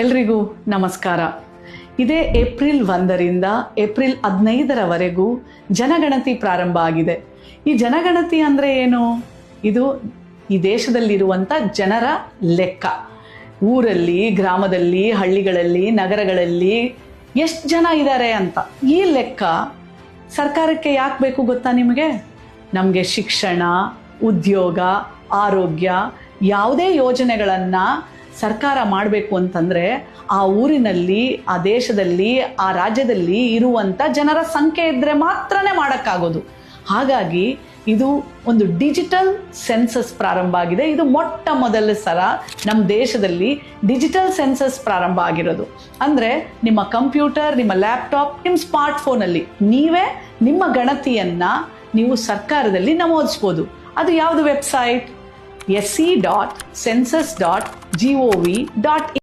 ಎಲ್ರಿಗೂ ನಮಸ್ಕಾರ. ಇದೇ ಏಪ್ರಿಲ್ 1ರಿಂದ ಏಪ್ರಿಲ್ 15ರವರೆಗೂ ಜನಗಣತಿ ಪ್ರಾರಂಭ ಆಗಿದೆ. ಈ ಜನಗಣತಿ ಅಂದರೆ ಏನು? ಇದು ಈ ದೇಶದಲ್ಲಿರುವಂಥ ಜನರ ಲೆಕ್ಕ. ಊರಲ್ಲಿ, ಗ್ರಾಮದಲ್ಲಿ, ಹಳ್ಳಿಗಳಲ್ಲಿ, ನಗರಗಳಲ್ಲಿ ಎಷ್ಟು ಜನ ಇದ್ದಾರೆ ಅಂತ. ಈ ಲೆಕ್ಕ ಸರ್ಕಾರಕ್ಕೆ ಯಾಕೆ ಬೇಕು ಗೊತ್ತಾ ನಿಮಗೆ? ನಮಗೆ ಶಿಕ್ಷಣ, ಉದ್ಯೋಗ, ಆರೋಗ್ಯ, ಯಾವುದೇ ಯೋಜನೆಗಳನ್ನು ಸರ್ಕಾರ ಮಾಡಬೇಕು ಅಂತಂದರೆ ಆ ಊರಿನಲ್ಲಿ, ಆ ದೇಶದಲ್ಲಿ, ಆ ರಾಜ್ಯದಲ್ಲಿ ಇರುವಂಥ ಜನರ ಸಂಖ್ಯೆ ಇದ್ದರೆ ಮಾತ್ರನೇ ಮಾಡೋಕ್ಕಾಗೋದು. ಹಾಗಾಗಿ ಇದು ಒಂದು ಡಿಜಿಟಲ್ ಸೆನ್ಸಸ್ ಪ್ರಾರಂಭ ಆಗಿದೆ. ಇದು ಮೊಟ್ಟ ಮೊದಲ ಸಲ ನಮ್ಮ ದೇಶದಲ್ಲಿ ಡಿಜಿಟಲ್ ಸೆನ್ಸಸ್ ಪ್ರಾರಂಭ ಆಗಿರೋದು. ಅಂದರೆ ನಿಮ್ಮ ಕಂಪ್ಯೂಟರ್, ನಿಮ್ಮ ಲ್ಯಾಪ್ಟಾಪ್, ನಿಮ್ಮ ಸ್ಮಾರ್ಟ್ಫೋನಲ್ಲಿ ನೀವೇ ನಿಮ್ಮ ಗಣತಿಯನ್ನು ನೀವು ಸರ್ಕಾರದಲ್ಲಿ ನಮೂದಿಸ್ಬೋದು. ಅದು ಯಾವುದು ವೆಬ್ಸೈಟ್? se.census.gov.in